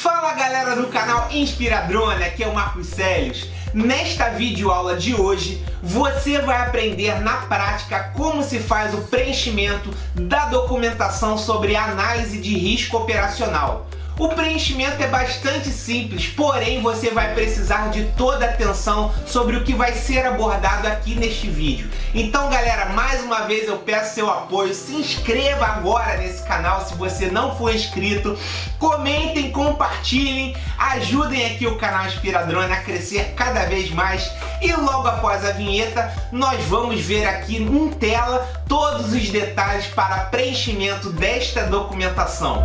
Fala galera do canal Inspiradrone, aqui é o Marcos Célios. Nesta videoaula de hoje, você vai aprender na prática como se faz o preenchimento da documentação sobre análise de risco operacional. O preenchimento é bastante simples, porém você vai precisar de toda a atenção sobre o que vai ser abordado aqui neste vídeo. Então galera, mais uma vez eu peço seu apoio, se inscreva agora nesse canal se você não for inscrito, comentem, compartilhem, ajudem aqui o canal Inspiradrone a crescer cada vez mais e logo após a vinheta nós vamos ver aqui em tela todos os detalhes para preenchimento desta documentação.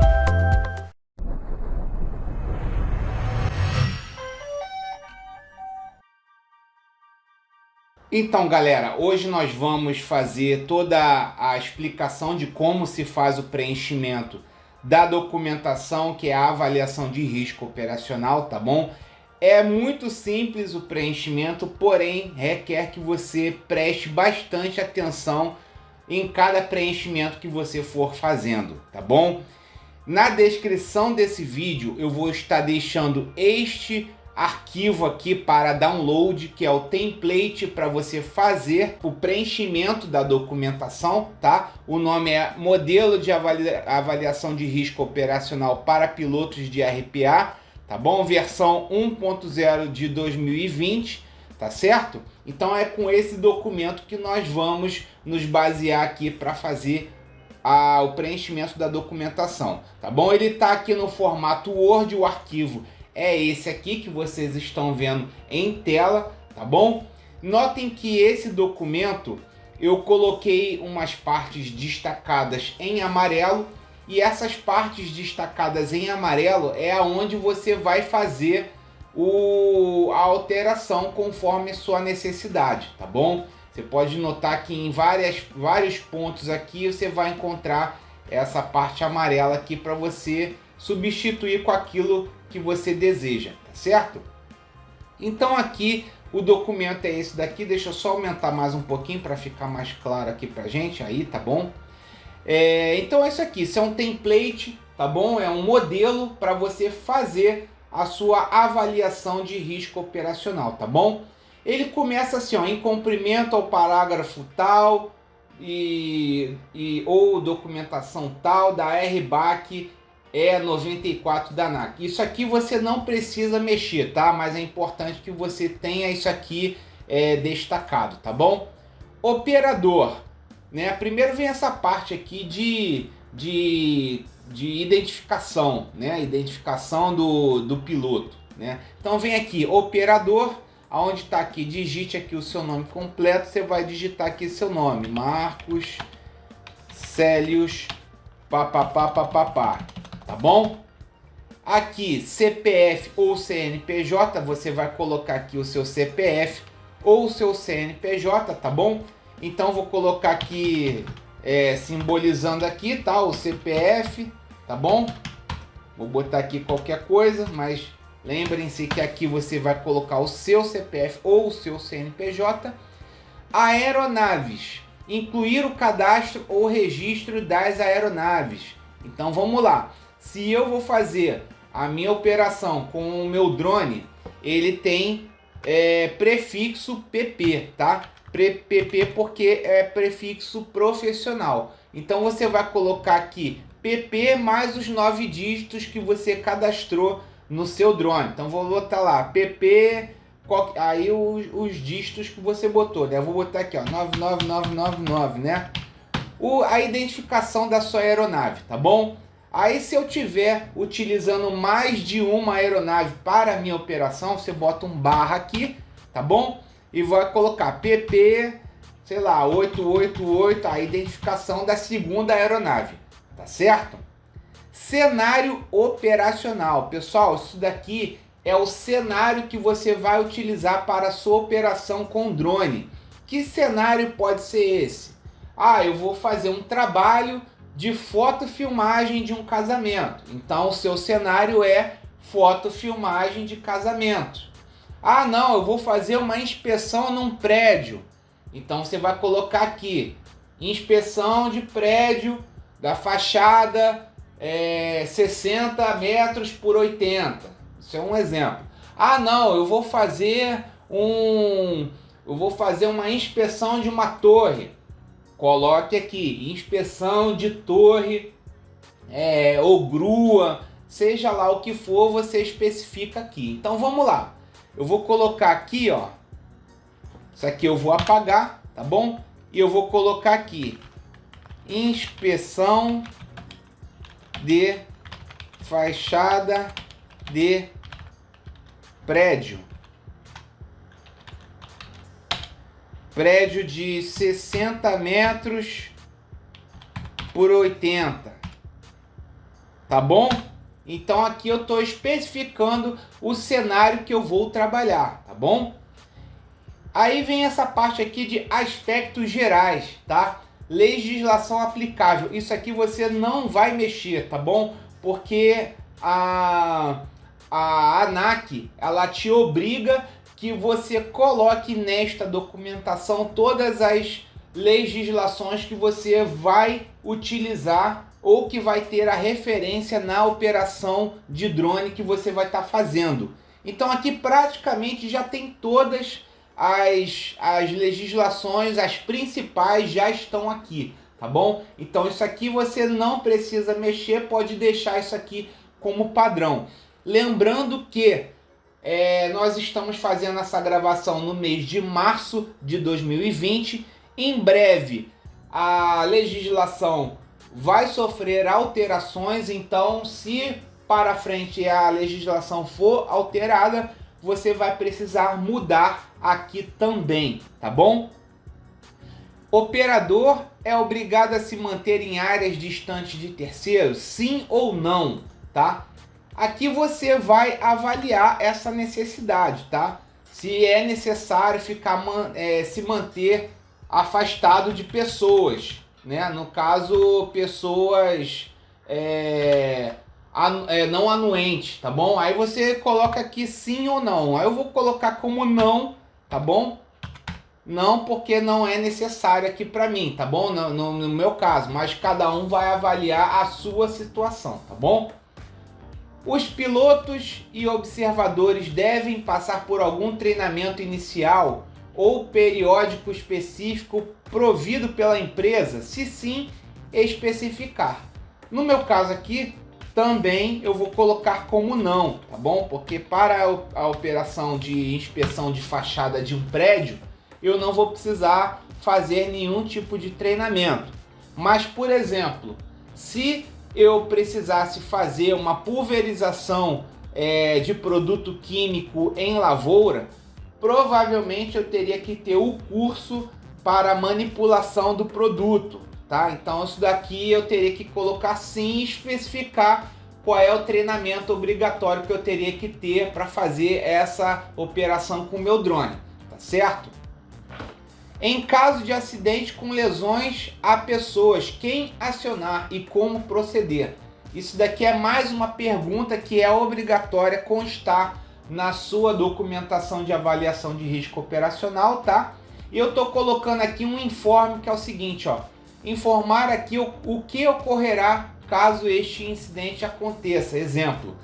Então galera, hoje nós vamos fazer toda a explicação de como se faz o preenchimento da documentação, que é a avaliação de risco operacional, tá bom? É muito simples o preenchimento, porém requer que você preste bastante atenção em cada preenchimento que você for fazendo, tá bom? Na descrição desse vídeo eu vou estar deixando este arquivo aqui para download, que é o template para você fazer o preenchimento da documentação, tá? O nome é Modelo de Avaliação de Risco Operacional para Pilotos de RPA, tá bom? Versão 1.0 de 2020, tá certo? Então é com esse documento que nós vamos nos basear aqui para fazer o preenchimento da documentação, tá bom? Ele tá aqui no formato Word, o arquivo é esse aqui que vocês estão vendo em tela, tá bom? Notem que esse documento eu coloquei umas partes destacadas em amarelo e essas partes destacadas em amarelo é aonde você vai fazer a alteração conforme sua necessidade, tá bom? Você pode notar que em vários pontos aqui você vai encontrar essa parte amarela aqui para você substituir com aquilo que você deseja, tá certo? Então aqui o documento é esse daqui, deixa eu só aumentar mais um pouquinho para ficar mais claro aqui pra gente, aí tá bom? Então é isso aqui, isso é um template, tá bom? É um modelo para você fazer a sua avaliação de risco operacional, tá bom? Ele começa assim, ó, em cumprimento ao parágrafo tal ou documentação tal da RBAC 94 da ANAC. Isso aqui você não precisa mexer, tá? Mas é importante que você tenha isso aqui destacado, tá bom? Operador, né? Primeiro vem essa parte aqui de identificação, né? Identificação do piloto, né? Então vem aqui, operador, aonde está aqui, digite aqui o seu nome completo, você vai digitar aqui seu nome, Marcos Célios, papapá. Tá bom? Aqui CPF ou CNPJ, você vai colocar aqui o seu CPF ou o seu CNPJ, tá bom? Então vou colocar aqui simbolizando aqui, tá? O CPF, tá bom? Vou botar aqui qualquer coisa, mas lembrem-se que aqui você vai colocar o seu CPF ou o seu CNPJ. Aeronaves, incluir o cadastro ou registro das aeronaves. Então vamos lá. Se eu vou fazer a minha operação com o meu drone, ele tem prefixo PP, tá? PP porque é prefixo profissional. Então você vai colocar aqui PP mais os 9 dígitos que você cadastrou no seu drone. Então vou botar lá PP, aí os dígitos que você botou, né? Eu vou botar aqui, ó, 99999, né? A identificação da sua aeronave, tá bom? Aí se eu tiver utilizando mais de uma aeronave para a minha operação, você bota um barra aqui, tá bom? E vai colocar PP, sei lá, 888, a identificação da segunda aeronave, tá certo? Cenário operacional. Pessoal, isso daqui é o cenário que você vai utilizar para a sua operação com drone. Que cenário pode ser esse? Ah, eu vou fazer um trabalho de fotofilmagem de um casamento. Então o seu cenário é fotofilmagem de casamento. Ah, não, eu vou fazer uma inspeção num prédio. Então você vai colocar aqui inspeção de prédio, da fachada, 60 metros por 80. Isso é um exemplo. Ah, não, eu vou fazer uma inspeção de uma torre. Coloque aqui, inspeção de torre, ou grua, seja lá o que for, você especifica aqui. Então vamos lá. Eu vou colocar aqui, ó. Isso aqui eu vou apagar, tá bom? E eu vou colocar aqui, inspeção de fachada de prédio. Prédio de 60 metros por 80. Tá bom? Então aqui eu estou especificando o cenário que eu vou trabalhar, tá bom? Aí vem essa parte aqui de aspectos gerais, tá? Legislação aplicável. Isso aqui você não vai mexer, tá bom? Porque a ANAC, ela te obriga que você coloque nesta documentação todas as legislações que você vai utilizar ou que vai ter a referência na operação de drone que você vai estar fazendo. Então aqui praticamente já tem todas as legislações, as principais já estão aqui, tá bom? Então isso aqui você não precisa mexer, pode deixar isso aqui como padrão. Lembrando que nós estamos fazendo essa gravação no mês de março de 2020. Em breve a legislação vai sofrer alterações, então se para frente a legislação for alterada, você vai precisar mudar aqui também, tá bom? Operador é obrigado a se manter em áreas distantes de terceiros? Sim ou não, tá? Aqui você vai avaliar essa necessidade, tá? Se é necessário se manter afastado de pessoas, né? No caso, pessoas não anuentes, tá bom? Aí você coloca aqui sim ou não. Aí eu vou colocar como não, tá bom? Não, porque não é necessário aqui para mim, tá bom? No meu caso, mas cada um vai avaliar a sua situação, tá bom? Os pilotos e observadores devem passar por algum treinamento inicial ou periódico específico provido pela empresa? Se sim, especificar. No meu caso aqui, também eu vou colocar como não, tá bom? Porque para a operação de inspeção de fachada de um prédio, eu não vou precisar fazer nenhum tipo de treinamento. Mas, por exemplo, se eu precisasse fazer uma pulverização de produto químico em lavoura, provavelmente eu teria que ter o curso para manipulação do produto, tá? Então isso daqui eu teria que colocar sim e especificar qual é o treinamento obrigatório que eu teria que ter para fazer essa operação com o meu drone, tá certo? Em caso de acidente com lesões a pessoas, quem acionar e como proceder? Isso daqui é mais uma pergunta que é obrigatória constar na sua documentação de avaliação de risco operacional, tá? E eu tô colocando aqui um informe que é o seguinte, ó. Informar aqui o que ocorrerá caso este incidente aconteça. Exemplo,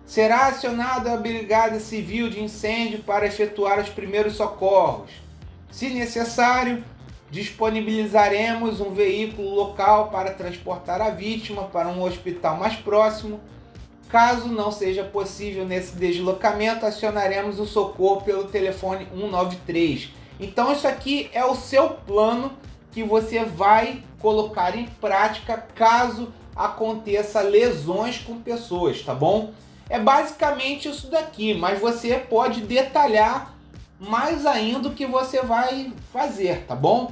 será acionada a Brigada Civil de Incêndio para efetuar os primeiros socorros. Se necessário, disponibilizaremos um veículo local para transportar a vítima para um hospital mais próximo. Caso não seja possível nesse deslocamento, acionaremos o socorro pelo telefone 193. Então isso aqui é o seu plano que você vai colocar em prática caso aconteça lesões com pessoas, tá bom? É basicamente isso daqui, mas você pode detalhar mais ainda o que você vai fazer, tá bom?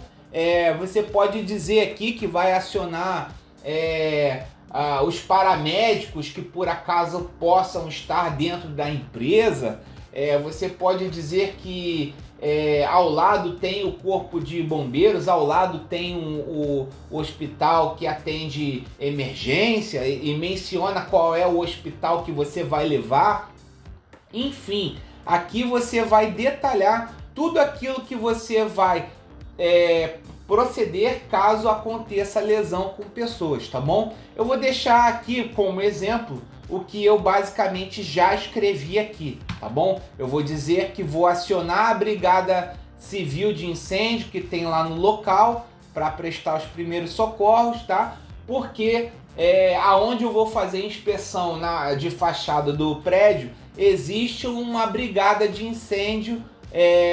Você pode dizer aqui que vai acionar os paramédicos que por acaso possam estar dentro da empresa. Você pode dizer que ao lado tem o corpo de bombeiros, ao lado tem o hospital que atende emergência e menciona qual é o hospital que você vai levar. Enfim, aqui você vai detalhar tudo aquilo que você vai proceder caso aconteça lesão com pessoas, tá bom? Eu vou deixar aqui como exemplo o que eu basicamente já escrevi aqui, tá bom? Eu vou dizer que vou acionar a Brigada Civil de Incêndio que tem lá no local para prestar os primeiros socorros, tá? Porque aonde eu vou fazer inspeção de fachada do prédio, existe uma brigada de incêndio,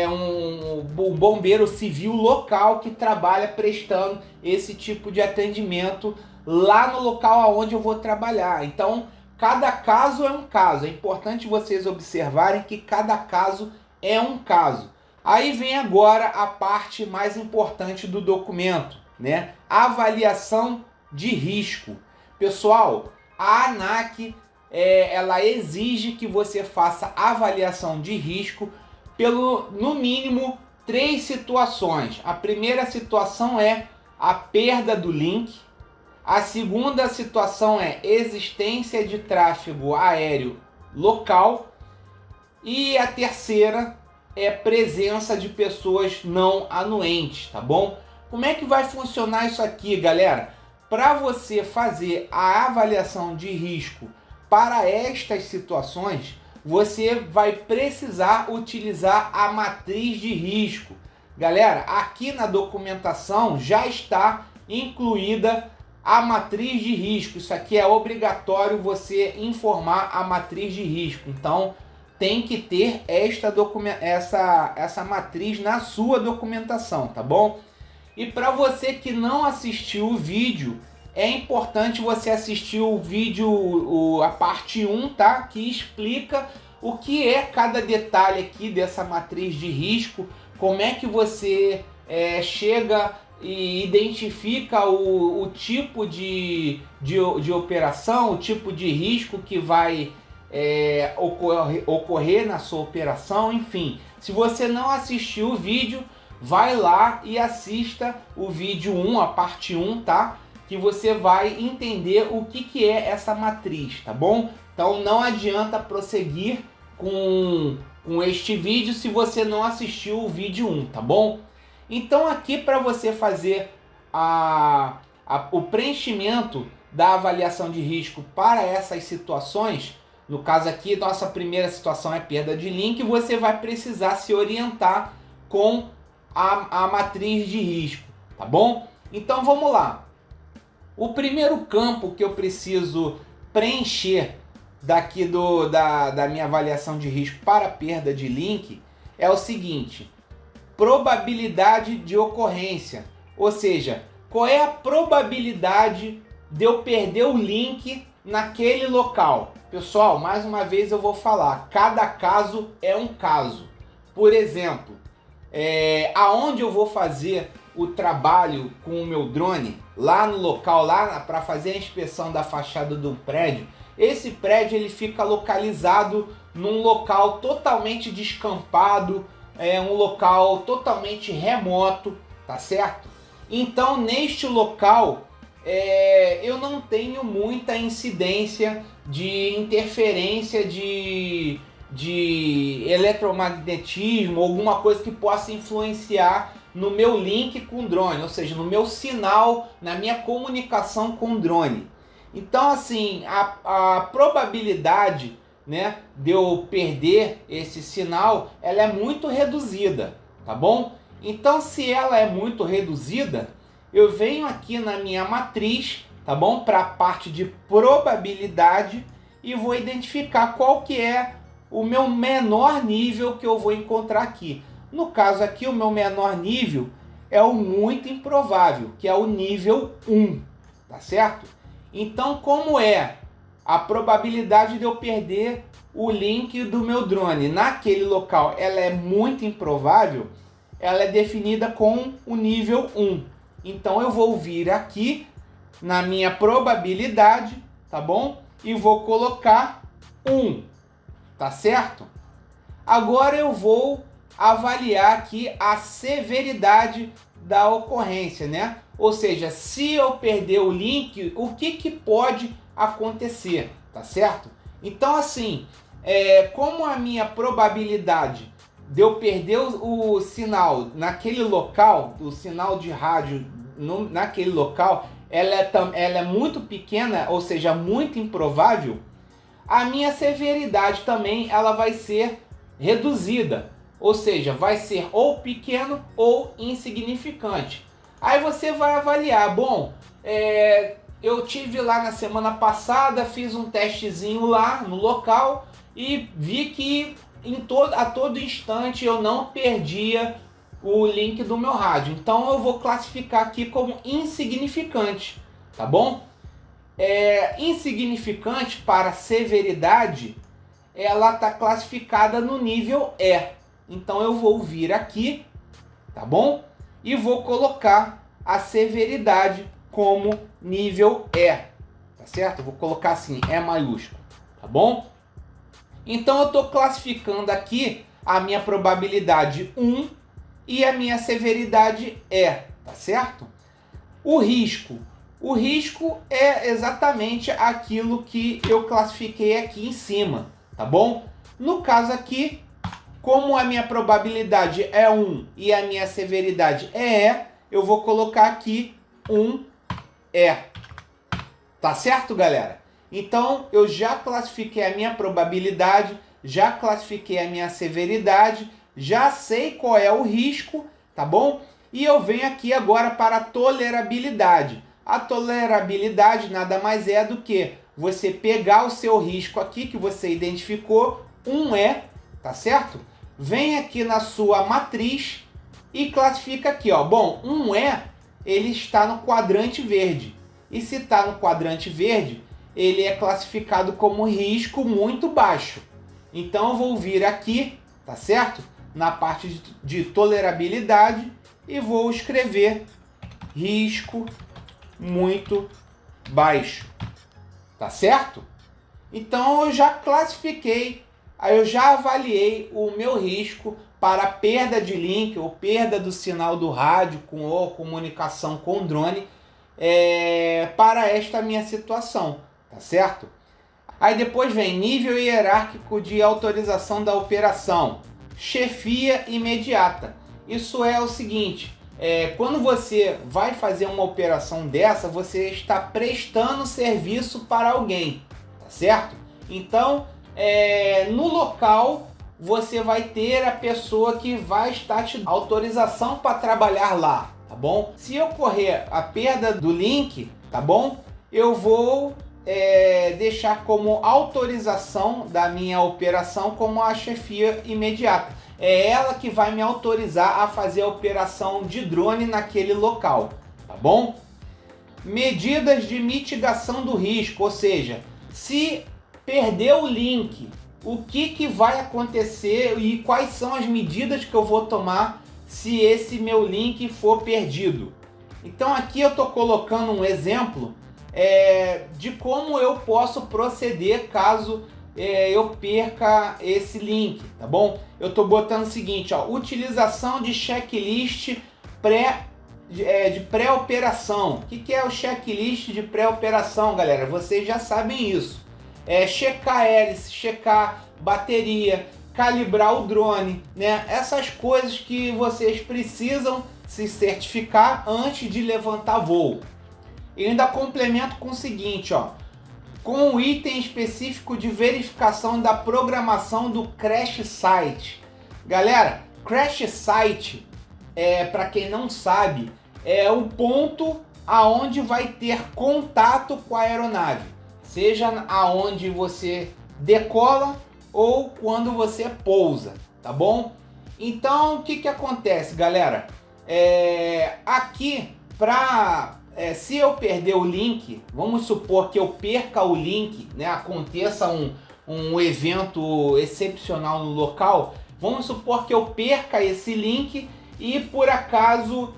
um bombeiro civil local que trabalha prestando esse tipo de atendimento lá no local aonde eu vou trabalhar. Então, cada caso é um caso. É importante vocês observarem que cada caso é um caso. Aí vem agora a parte mais importante do documento, né? Avaliação de risco. Pessoal, a ANAC ela exige que você faça avaliação de risco no mínimo 3 situações. A primeira situação é a perda do link. A segunda situação é existência de tráfego aéreo local. E a terceira é presença de pessoas não anuentes, tá bom? Como é que vai funcionar isso aqui, galera? Para você fazer a avaliação de risco para estas situações, você vai precisar utilizar a matriz de risco. Galera, aqui na documentação já está incluída a matriz de risco. Isso aqui é obrigatório você informar a matriz de risco. Então, tem que ter essa matriz na sua documentação, tá bom? E para você que não assistiu o vídeo, é importante você assistir o vídeo, a parte 1, tá? Que explica o que é cada detalhe aqui dessa matriz de risco, como é que você chega e identifica o tipo de operação, o tipo de risco que vai ocorrer na sua operação, enfim. Se você não assistiu o vídeo, vai lá e assista o vídeo 1, a parte 1, tá? Que você vai entender o que é essa matriz, tá bom? Então não adianta prosseguir com este vídeo se você não assistiu o vídeo 1, tá bom? Então aqui para você fazer o preenchimento da avaliação de risco para essas situações, no caso aqui, nossa primeira situação é perda de link, você vai precisar se orientar com a matriz de risco, tá bom? Então vamos lá. O primeiro campo que eu preciso preencher daqui da minha avaliação de risco para perda de link é o seguinte: probabilidade de ocorrência, ou seja, qual é a probabilidade de eu perder o link naquele local. Pessoal, mais uma vez eu vou falar, cada caso é um caso. Por exemplo, aonde eu vou fazer o trabalho com o meu drone, lá no local, lá para fazer a inspeção da fachada do prédio, esse prédio ele fica localizado num local totalmente descampado, um local totalmente remoto, tá certo? Então, neste local, eu não tenho muita incidência de interferência de eletromagnetismo, alguma coisa que possa influenciar no meu link com o drone, ou seja, no meu sinal, na minha comunicação com o drone. Então, assim, a probabilidade, né, de eu perder esse sinal, ela é muito reduzida, tá bom? Então, se ela é muito reduzida, eu venho aqui na minha matriz, tá bom? Para a parte de probabilidade e vou identificar qual que é o meu menor nível que eu vou encontrar aqui. No caso aqui, o meu menor nível é o muito improvável, que é o nível 1, tá certo? Então, como é a probabilidade de eu perder o link do meu drone naquele local, ela é muito improvável, ela é definida com o nível 1. Então, eu vou vir aqui na minha probabilidade, tá bom? E vou colocar 1, tá certo? Agora eu vou avaliar aqui a severidade da ocorrência, né? Ou seja, se eu perder o link, o que pode acontecer, tá certo? Então, assim, como a minha probabilidade de eu perder o sinal naquele local, o sinal de rádio naquele local, ela é muito pequena, ou seja, muito improvável, a minha severidade também ela vai ser reduzida, ou seja, vai ser ou pequeno ou insignificante. Aí você vai avaliar, bom, eu tive lá na semana passada, fiz um testezinho lá no local e vi que a todo instante eu não perdia o link do meu rádio. Então eu vou classificar aqui como insignificante, tá bom? Insignificante para severidade, ela está classificada no nível E. Então eu vou vir aqui, tá bom? E vou colocar a severidade como nível E, tá certo? Eu vou colocar assim, E maiúsculo, tá bom? Então eu estou classificando aqui a minha probabilidade 1 e a minha severidade E, tá certo? O risco é exatamente aquilo que eu classifiquei aqui em cima, tá bom? No caso aqui, como a minha probabilidade é 1 e a minha severidade é E, eu vou colocar aqui 1E. Tá certo, galera? Então, eu já classifiquei a minha probabilidade, já classifiquei a minha severidade, já sei qual é o risco, tá bom? E eu venho aqui agora para a tolerabilidade. A tolerabilidade nada mais é do que você pegar o seu risco aqui, que você identificou, 1E, tá certo? Vem aqui na sua matriz e classifica aqui, ó. Bom, 1E, ele está no quadrante verde. E se está no quadrante verde, ele é classificado como risco muito baixo. Então eu vou vir aqui, tá certo? Na parte de tolerabilidade e vou escrever risco muito baixo, tá certo? Então eu já classifiquei, aí eu já avaliei o meu risco para perda de link ou perda do sinal do rádio ou comunicação com drone para esta minha situação, tá certo? Aí depois vem nível hierárquico de autorização da operação, chefia imediata. Isso é o seguinte, quando você vai fazer uma operação dessa, você está prestando serviço para alguém, tá certo? Então, no local, você vai ter a pessoa que vai estar te dando autorização para trabalhar lá, tá bom? Se ocorrer a perda do link, tá bom? Eu vou deixar como autorização da minha operação como a chefia imediata. É ela que vai me autorizar a fazer a operação de drone naquele local, tá bom? Medidas de mitigação do risco, ou seja, se perder o link, o que vai acontecer e quais são as medidas que eu vou tomar se esse meu link for perdido. Então aqui eu estou colocando um exemplo de como eu posso proceder caso eu perca esse link, tá bom? Eu estou botando o seguinte, ó, utilização de checklist de pré-operação. O que é o checklist de pré-operação, galera? Vocês já sabem isso. Checar hélice, checar bateria, calibrar o drone, né? Essas coisas que vocês precisam se certificar antes de levantar voo. E ainda complemento com o seguinte, ó, com o item específico de verificação da programação do Crash Site. Galera, Crash Site, para quem não sabe, é o ponto aonde vai ter contato com a aeronave, seja aonde você decola ou quando você pousa, tá bom? Então, o que acontece, galera? Aqui, se eu perder o link, vamos supor que eu perca o link, né? Aconteça um evento excepcional no local, vamos supor que eu perca esse link e por acaso,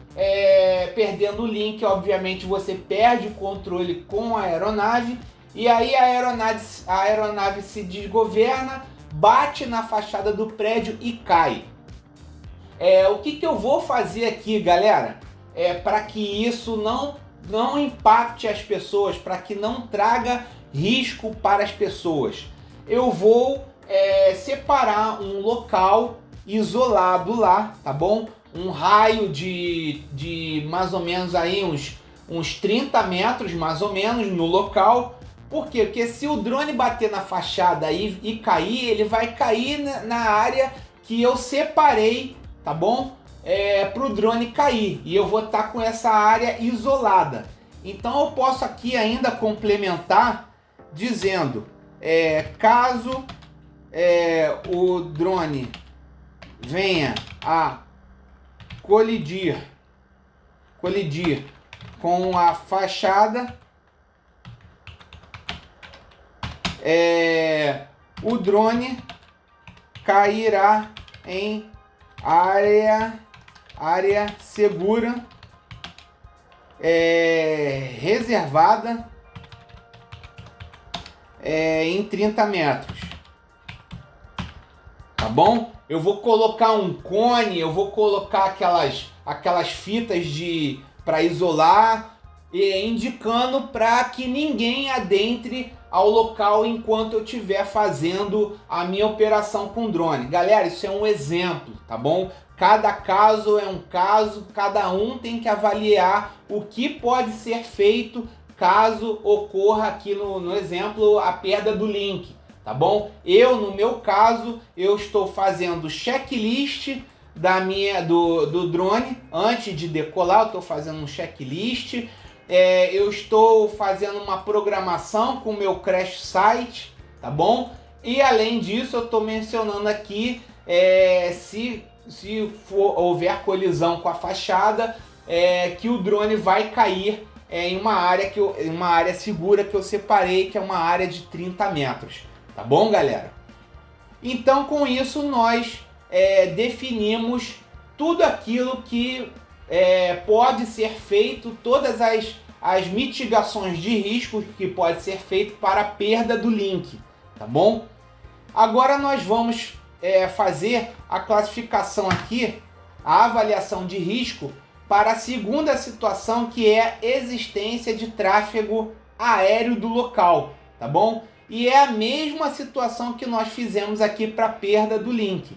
perdendo o link, obviamente você perde o controle com a aeronave e aí a aeronave se desgoverna, bate na fachada do prédio e cai. O que eu vou fazer aqui, galera, para que isso não impacte as pessoas, para que não traga risco para as pessoas? Eu vou separar um local isolado lá, tá bom? Um raio de mais ou menos aí uns 30 metros mais ou menos no local. Por quê? Porque se o drone bater na fachada e cair, ele vai cair na área que eu separei, tá bom? Para o drone cair, e eu vou estar com essa área isolada. Então eu posso aqui ainda complementar dizendo, caso o drone venha a colidir com a fachada, o drone cairá em área segura, reservada, em 30 metros. Tá bom? Eu vou colocar um cone, eu vou colocar aquelas fitas para isolar, indicando para que ninguém adentre ao local enquanto eu estiver fazendo a minha operação com drone. Galera, isso é um exemplo, tá bom? Cada caso é um caso, cada um tem que avaliar o que pode ser feito caso ocorra aqui no exemplo a perda do link, tá bom? No meu caso, eu estou fazendo checklist do drone antes de decolar. Eu estou fazendo um checklist. Eu estou fazendo uma programação com o meu crash site, tá bom? E além disso, eu estou mencionando aqui se houver colisão com a fachada, que o drone vai cair em uma área segura que eu separei, que é uma área de 30 metros. Tá bom, galera? Então, com isso, nós definimos tudo aquilo que pode ser feito, todas as mitigações de risco que pode ser feito para a perda do link, tá bom? Agora nós vamos fazer a classificação aqui, a avaliação de risco para a segunda situação, que é a existência de tráfego aéreo do local, tá bom? E é a mesma situação que nós fizemos aqui para a perda do link.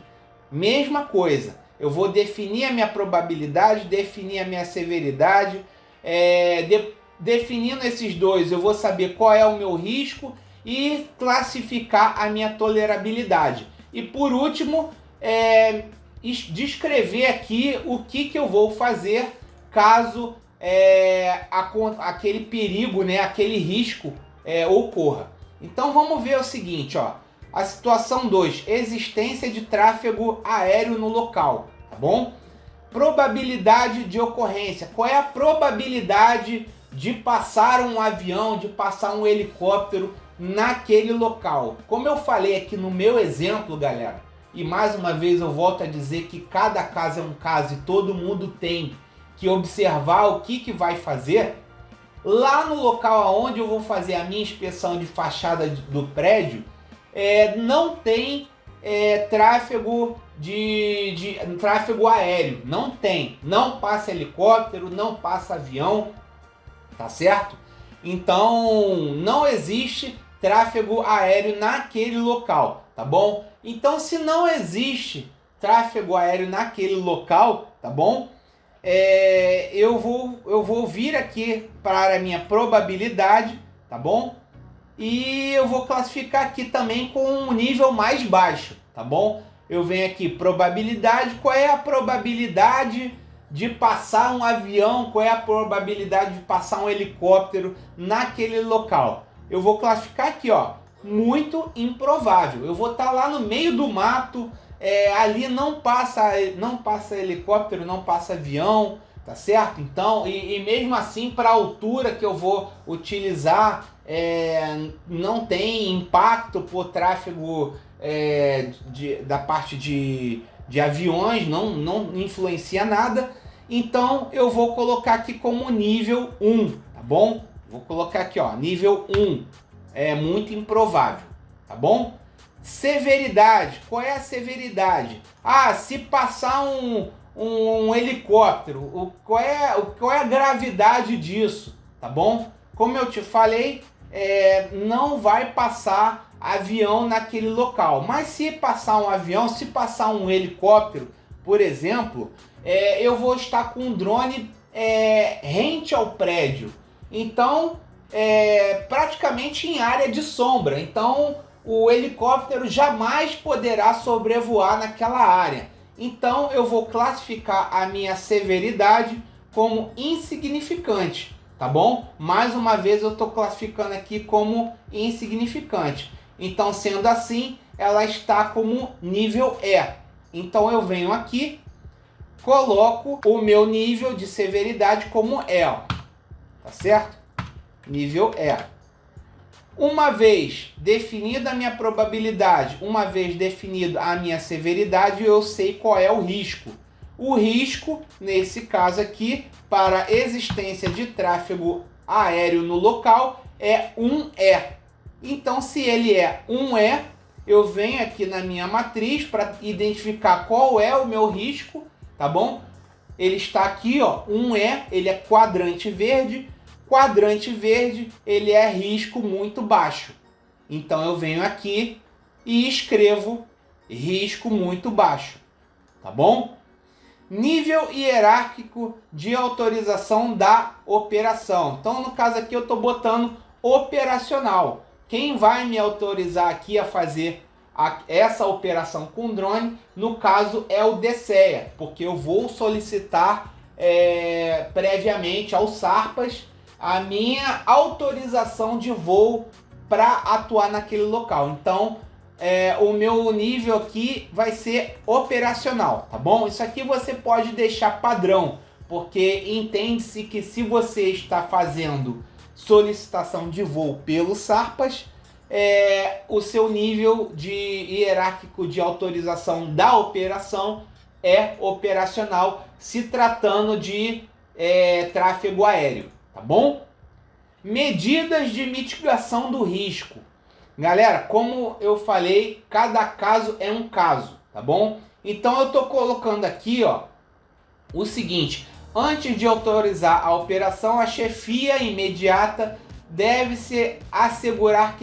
Mesma coisa, eu vou definir a minha probabilidade, definir a minha severidade, definindo esses dois eu vou saber qual é o meu risco e classificar a minha tolerabilidade. E por último, descrever aqui o que eu vou fazer caso aquele perigo, né, aquele risco ocorra. Então vamos ver o seguinte, ó. A situação 2, existência de tráfego aéreo no local, tá bom? Probabilidade de ocorrência. Qual é a probabilidade de passar um avião, de passar um helicóptero naquele local? Como eu falei aqui no meu exemplo, galera, e mais uma vez eu volto a dizer que cada caso é um caso e todo mundo tem que observar o que vai fazer. Lá no local onde eu vou fazer a minha inspeção de fachada do prédio, não tem tráfego tráfego aéreo, não tem, não passa helicóptero, não passa avião, tá certo? Então não existe tráfego aéreo naquele local, tá bom? Então, se não existe tráfego aéreo naquele local, tá bom? Eu vou vir aqui para a minha probabilidade, tá bom? E eu vou classificar aqui também com um nível mais baixo, tá bom? Eu venho aqui, probabilidade, qual é a probabilidade de passar um avião, qual é a probabilidade de passar um helicóptero naquele local? Eu vou classificar aqui, ó, muito improvável. Eu vou estar lá no meio do mato, ali não passa helicóptero, não passa avião, tá certo? Então, e mesmo assim, para a altura que eu vou utilizar, não tem impacto por tráfego da parte de aviões, não influencia nada. Então, eu vou colocar aqui como nível 1, tá bom? Vou colocar aqui, ó, nível 1. É muito improvável, tá bom? Severidade, qual é a severidade? Se passar um helicóptero, qual é a gravidade disso, tá bom? Como eu te falei, não vai passar avião naquele local. Mas se passar um avião, se passar um helicóptero, por exemplo, eu vou estar com um drone rente ao prédio. Então, praticamente em área de sombra. Então, o helicóptero jamais poderá sobrevoar naquela área. Então, eu vou classificar a minha severidade como insignificante, tá bom? Mais uma vez, eu estou classificando aqui como insignificante. Então, sendo assim, ela está como nível E. Então, eu venho aqui, coloco o meu nível de severidade como E, ó. Tá certo? Nível E. Uma vez definida a minha probabilidade, uma vez definido a minha severidade, eu sei qual é o risco. O risco, nesse caso aqui, para a existência de tráfego aéreo no local, é 1E. Então, se ele é 1E, eu venho aqui na minha matriz para identificar qual é o meu risco, tá bom? Ele está aqui, ó, 1E, ele é quadrante verde. Quadrante verde, ele é risco muito baixo. Então eu venho aqui e escrevo risco muito baixo, tá bom? Nível hierárquico de autorização da operação. Então no caso aqui eu estou botando operacional. Quem vai me autorizar aqui a fazer essa operação com drone, no caso é o DCEA, porque eu vou solicitar previamente ao SARPAS a minha autorização de voo para atuar naquele local. Então, o meu nível aqui vai ser operacional, tá bom? Isso aqui você pode deixar padrão, porque entende-se que se você está fazendo solicitação de voo pelo SARPAS, o seu nível de hierárquico de autorização da operação é operacional, se tratando de tráfego aéreo. Tá bom? Medidas de mitigação do risco. Galera, como eu falei, cada caso é um caso, tá bom? Então eu tô colocando aqui, ó, o seguinte: antes de autorizar a operação, a chefia imediata deve se assegurar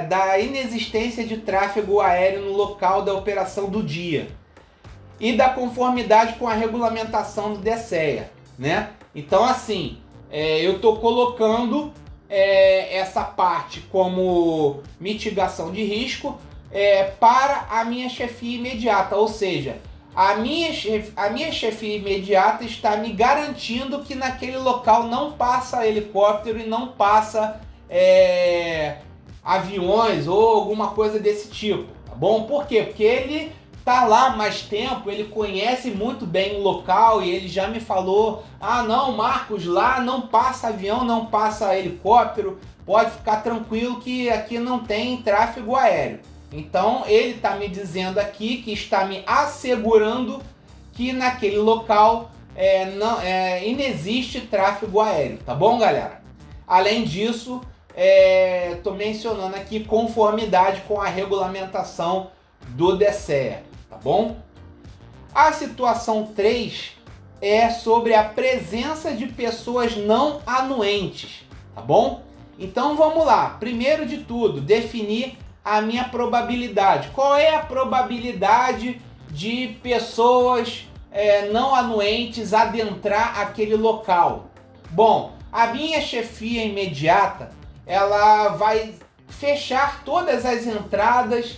da inexistência de tráfego aéreo no local da operação do dia e da conformidade com a regulamentação do DCEA, né? Então, assim, eu estou colocando essa parte como mitigação de risco para a minha chefia imediata, ou seja, a minha chefia imediata está me garantindo que naquele local não passa helicóptero e não passa aviões ou alguma coisa desse tipo, tá bom? Por quê? Porque ele tá lá há mais tempo, ele conhece muito bem o local e ele já me falou: ah não, Marcos, lá não passa avião, não passa helicóptero, pode ficar tranquilo que aqui não tem tráfego aéreo. Então ele está me dizendo aqui que está me assegurando que naquele local não inexiste tráfego aéreo, tá bom, galera? Além disso, estou mencionando aqui conformidade com a regulamentação do DCEA, tá bom? A situação 3 é sobre a presença de pessoas não anuentes, tá bom? Então vamos lá, primeiro de tudo, definir a minha probabilidade. Qual é a probabilidade de pessoas não anuentes adentrar aquele local? Bom, a minha chefia imediata, ela vai fechar todas as entradas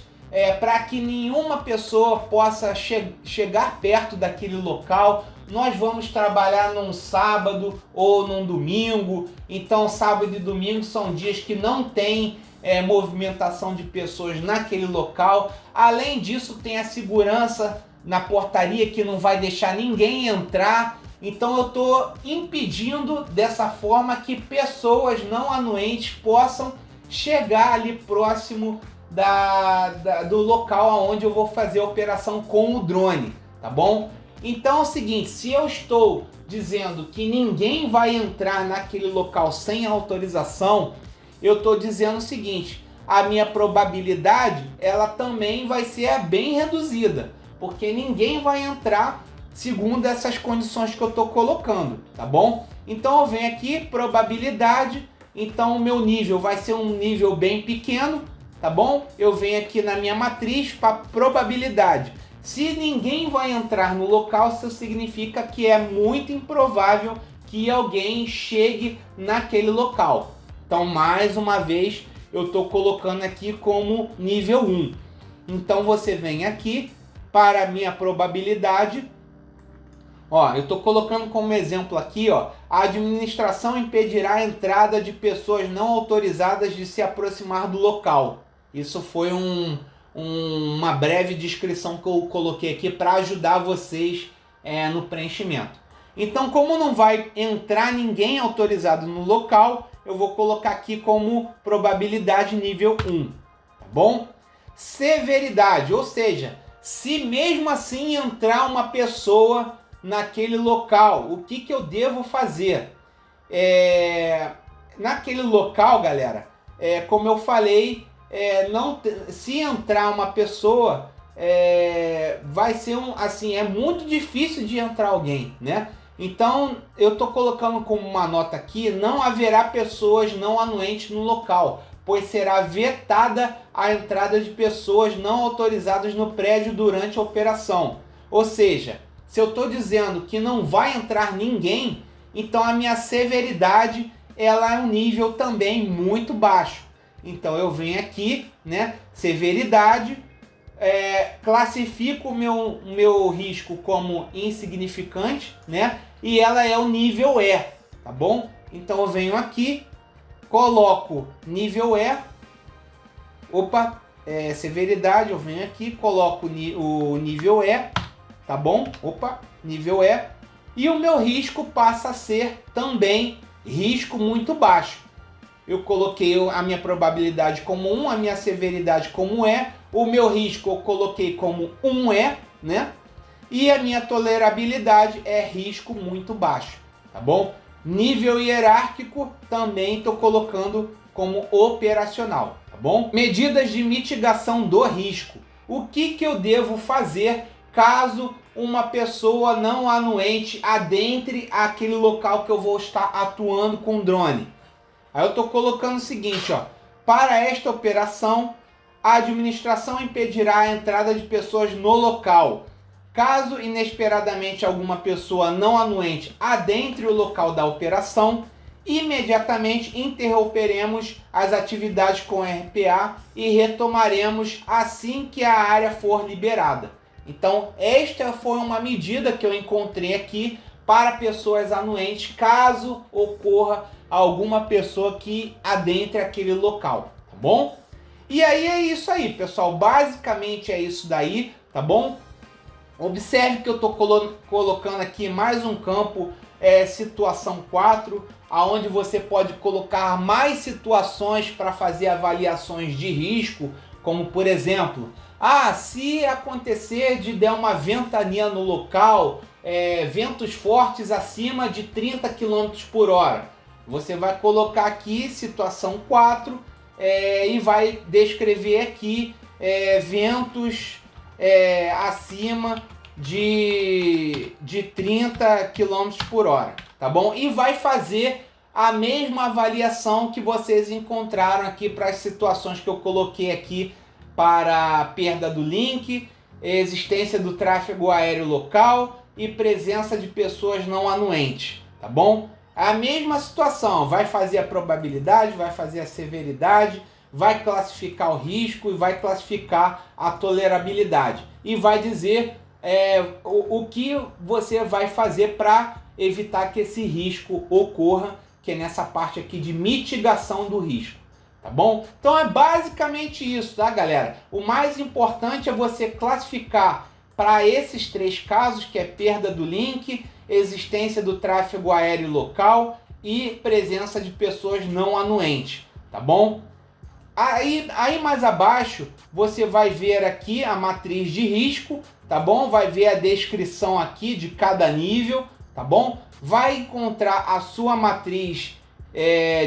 para que nenhuma pessoa possa chegar perto daquele local. Nós vamos trabalhar num sábado ou num domingo, então sábado e domingo são dias que não tem movimentação de pessoas naquele local. Além disso, tem a segurança na portaria que não vai deixar ninguém entrar. Então eu estou impedindo dessa forma que pessoas não anuentes possam chegar ali próximo do local onde eu vou fazer a operação com o drone, tá bom? Então é o seguinte, se eu estou dizendo que ninguém vai entrar naquele local sem autorização, eu estou dizendo o seguinte: a minha probabilidade ela também vai ser bem reduzida, porque ninguém vai entrar segundo essas condições que eu estou colocando, tá bom? Então eu venho aqui, probabilidade, então o meu nível vai ser um nível bem pequeno, tá bom? Eu venho aqui na minha matriz para probabilidade. Se ninguém vai entrar no local, isso significa que é muito improvável que alguém chegue naquele local. Então, mais uma vez, eu estou colocando aqui como nível 1. Então, você vem aqui para a minha probabilidade. Ó, eu estou colocando como exemplo aqui, ó, a administração impedirá a entrada de pessoas não autorizadas de se aproximar do local. Isso foi uma breve descrição que eu coloquei aqui para ajudar vocês no preenchimento. Então, como não vai entrar ninguém autorizado no local, eu vou colocar aqui como probabilidade nível 1, tá bom? Severidade, ou seja, se mesmo assim entrar uma pessoa naquele local, o que eu devo fazer? Naquele local, galera, como eu falei, se entrar uma pessoa, vai ser assim, é muito difícil de entrar alguém, né? Então, eu estou colocando como uma nota aqui, não haverá pessoas não anuentes no local, pois será vetada a entrada de pessoas não autorizadas no prédio durante a operação. Ou seja, se eu estou dizendo que não vai entrar ninguém, então a minha severidade ela é um nível também muito baixo. Então eu venho aqui, né, severidade, classifico o meu risco como insignificante, né, e ela é o nível E, tá bom? Então eu venho aqui, coloco nível E, severidade, eu venho aqui, coloco o nível E, tá bom? Nível E. E o meu risco passa a ser também risco muito baixo. Eu coloquei a minha probabilidade como 1, a minha severidade como E, o meu risco eu coloquei como 1E, né? E a minha tolerabilidade é risco muito baixo, tá bom? Nível hierárquico também estou colocando como operacional, tá bom? Medidas de mitigação do risco. O que eu devo fazer caso uma pessoa não anuente adentre aquele local que eu vou estar atuando com drone? Aí eu estou colocando o seguinte, ó, para esta operação, a administração impedirá a entrada de pessoas no local. Caso inesperadamente alguma pessoa não anuente adentre o local da operação, imediatamente interromperemos as atividades com RPA e retomaremos assim que a área for liberada. Então, esta foi uma medida que eu encontrei aqui para pessoas anuentes, caso ocorra alguma pessoa que adentre aquele local, tá bom? E aí é isso aí, pessoal, basicamente é isso daí, tá bom? Observe que eu estou colocando aqui mais um campo, situação 4, aonde você pode colocar mais situações para fazer avaliações de risco, como por exemplo, se acontecer de der uma ventania no local, ventos fortes acima de 30 km por hora, você vai colocar aqui situação 4 e vai descrever aqui ventos acima de 30 km por hora, tá bom? E vai fazer a mesma avaliação que vocês encontraram aqui para as situações que eu coloquei aqui para perda do link, existência do tráfego aéreo local e presença de pessoas não anuentes, tá bom? A mesma situação, vai fazer a probabilidade, vai fazer a severidade, vai classificar o risco e vai classificar a tolerabilidade. E vai dizer o que você vai fazer para evitar que esse risco ocorra, que é nessa parte aqui de mitigação do risco. Tá bom? Então é basicamente isso, tá, galera? O mais importante é você classificar para esses 3 casos, que é perda do link, existência do tráfego aéreo local e presença de pessoas não anuentes, tá bom? Aí mais abaixo você vai ver aqui a matriz de risco, tá bom? Vai ver a descrição aqui de cada nível, tá bom? Vai encontrar a sua matriz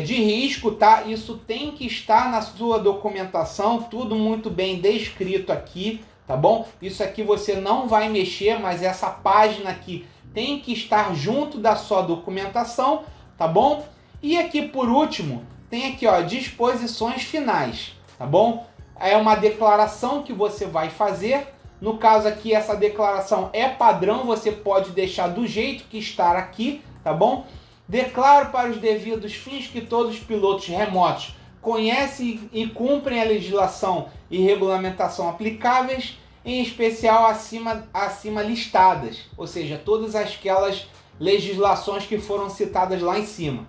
de risco, tá? Isso tem que estar na sua documentação, tudo muito bem descrito aqui, tá bom? Isso aqui você não vai mexer, mas essa página aqui tem que estar junto da sua documentação, tá bom? E aqui por último, tem aqui, ó, disposições finais, tá bom? é uma declaração que você vai fazer. No caso aqui, essa declaração é padrão, você pode deixar do jeito que está aqui, tá bom? Declaro para os devidos fins que todos os pilotos remotos conhecem e cumprem a legislação e regulamentação aplicáveis, em especial acima listadas, ou seja, todas aquelas legislações que foram citadas lá em cima.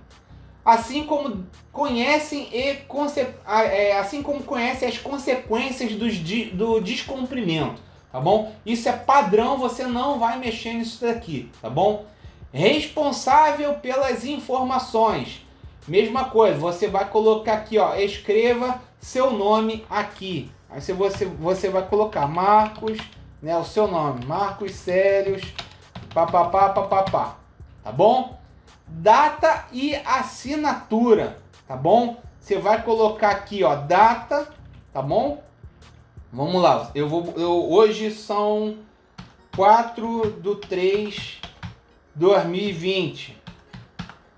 Assim como conhecem as consequências do descumprimento, tá bom? Isso é padrão, você não vai mexer nisso daqui, tá bom? Responsável pelas informações. Mesma coisa, você vai colocar aqui, ó, escreva seu nome aqui. Aí você vai colocar Marcos, né, o seu nome, Marcos Célios, papapá, tá bom? Data e assinatura, tá bom? Você vai colocar aqui, ó, data, tá bom? Vamos lá, hoje são 4/3/2020,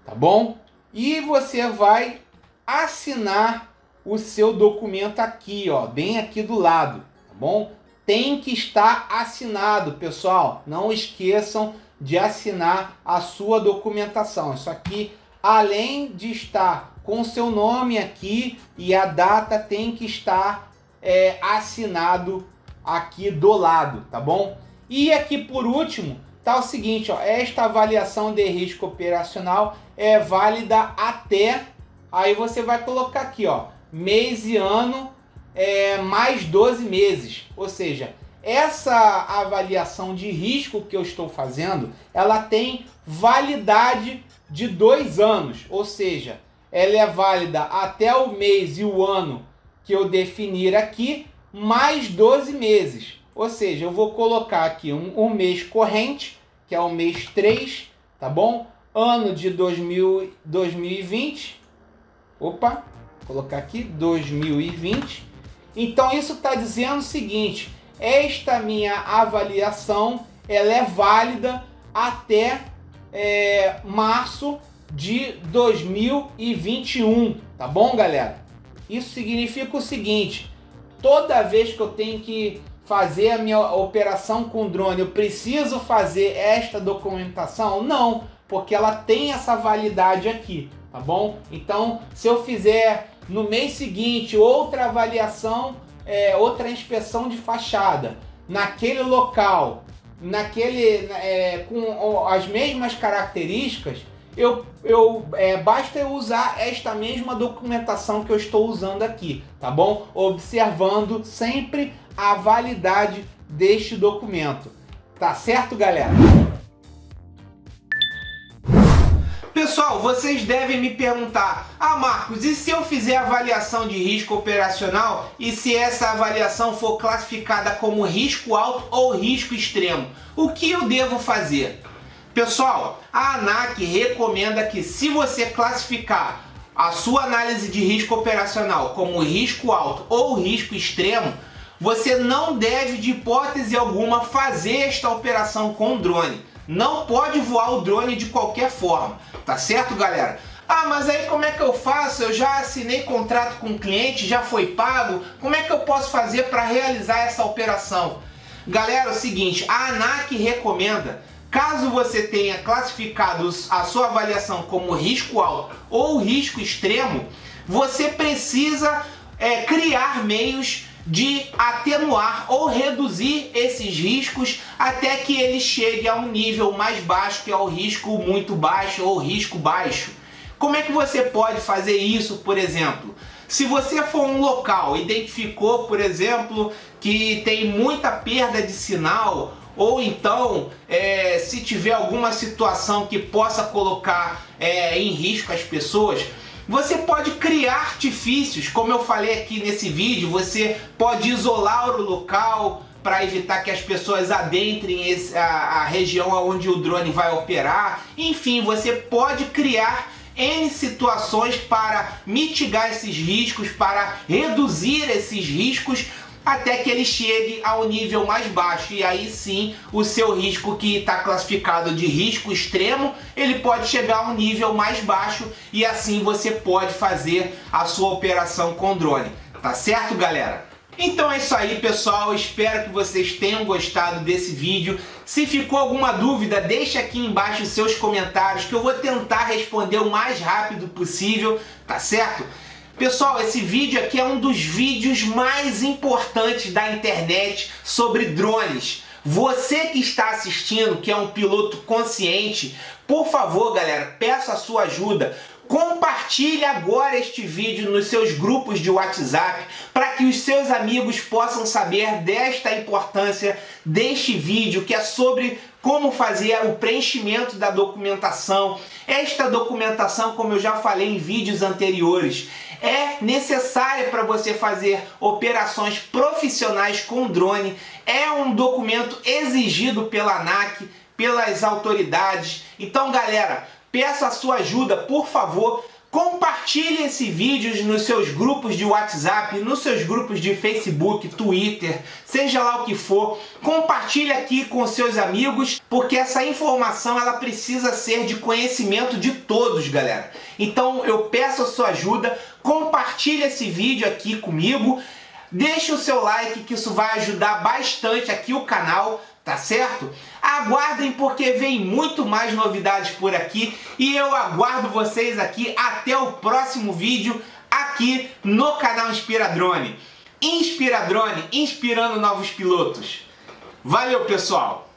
tá bom? E você vai assinar o seu documento aqui, ó, bem aqui do lado, tá bom? Tem que estar assinado, pessoal. Não esqueçam de assinar a sua documentação. Isso aqui, além de estar com o seu nome aqui e a data, tem que estar assinado aqui do lado, tá bom? E aqui por último tá o seguinte, ó, esta avaliação de risco operacional é válida até, aí você vai colocar aqui, ó, mês e ano mais 12 meses, ou seja, essa avaliação de risco que eu estou fazendo, ela tem validade de 2 anos, ou seja, ela é válida até o mês e o ano que eu definir aqui, mais 12 meses. Ou seja, eu vou colocar aqui um mês corrente, que é o mês 3, tá bom? Ano de 2020. Opa, vou colocar aqui 2020. Então isso está dizendo o seguinte, esta minha avaliação, ela é válida até março de 2021, tá bom, galera? Isso significa o seguinte, toda vez que eu tenho que fazer a minha operação com drone, eu preciso fazer esta documentação? Não, porque ela tem essa validade aqui, tá bom? Então, se eu fizer no mês seguinte outra avaliação, outra inspeção de fachada, naquele local, com as mesmas características, basta eu usar esta mesma documentação que eu estou usando aqui, tá bom? Observando sempre a validade deste documento. Tá certo, galera? Pessoal, vocês devem me perguntar, Marcos, e se eu fizer avaliação de risco operacional e se essa avaliação for classificada como risco alto ou risco extremo, o que eu devo fazer? Pessoal, a ANAC recomenda que, se você classificar a sua análise de risco operacional como risco alto ou risco extremo, você não deve, de hipótese alguma, fazer esta operação com o drone. Não pode voar o drone de qualquer forma, tá certo, galera? Mas aí como é que eu faço? Eu já assinei contrato com o cliente, já foi pago, como é que eu posso fazer para realizar essa operação? Galera, é o seguinte, a ANAC recomenda, caso você tenha classificado a sua avaliação como risco alto ou risco extremo, você precisa criar meios de atenuar ou reduzir esses riscos até que ele chegue a um nível mais baixo, que é o risco muito baixo ou risco baixo. Como é que você pode fazer isso, por exemplo? Se você for um local, identificou, por exemplo, que tem muita perda de sinal, ou então se tiver alguma situação que possa colocar em risco as pessoas, você pode criar artifícios, como eu falei aqui nesse vídeo, você pode isolar o local para evitar que as pessoas adentrem a região onde o drone vai operar. Enfim, você pode criar N situações para mitigar esses riscos, para reduzir esses riscos, até que ele chegue ao nível mais baixo, e aí sim o seu risco, que está classificado de risco extremo, ele pode chegar a um nível mais baixo, e assim você pode fazer a sua operação com drone. Tá certo, galera? Então é isso aí, pessoal, espero que vocês tenham gostado desse vídeo. Se ficou alguma dúvida, deixa aqui embaixo os seus comentários que eu vou tentar responder o mais rápido possível, tá certo? Pessoal, esse vídeo aqui é um dos vídeos mais importantes da internet sobre drones. Você que está assistindo, que é um piloto consciente, por favor, galera, peço a sua ajuda. Compartilhe agora este vídeo nos seus grupos de WhatsApp para que os seus amigos possam saber desta importância deste vídeo, que é sobre como fazer o preenchimento da documentação. Esta documentação, como eu já falei em vídeos anteriores, é necessária para você fazer operações profissionais com drone. É um documento exigido pela ANAC, pelas autoridades. Então, galera, peço a sua ajuda, por favor. Compartilhe esse vídeo nos seus grupos de WhatsApp, nos seus grupos de Facebook, Twitter, seja lá o que for. Compartilhe aqui com seus amigos, porque essa informação ela precisa ser de conhecimento de todos, galera. Então eu peço a sua ajuda, compartilhe esse vídeo aqui comigo, deixe o seu like que isso vai ajudar bastante aqui o canal. Tá certo? Aguardem porque vem muito mais novidades por aqui e eu aguardo vocês aqui até o próximo vídeo aqui no canal Inspiradrone. Inspiradrone, inspirando novos pilotos. Valeu, pessoal!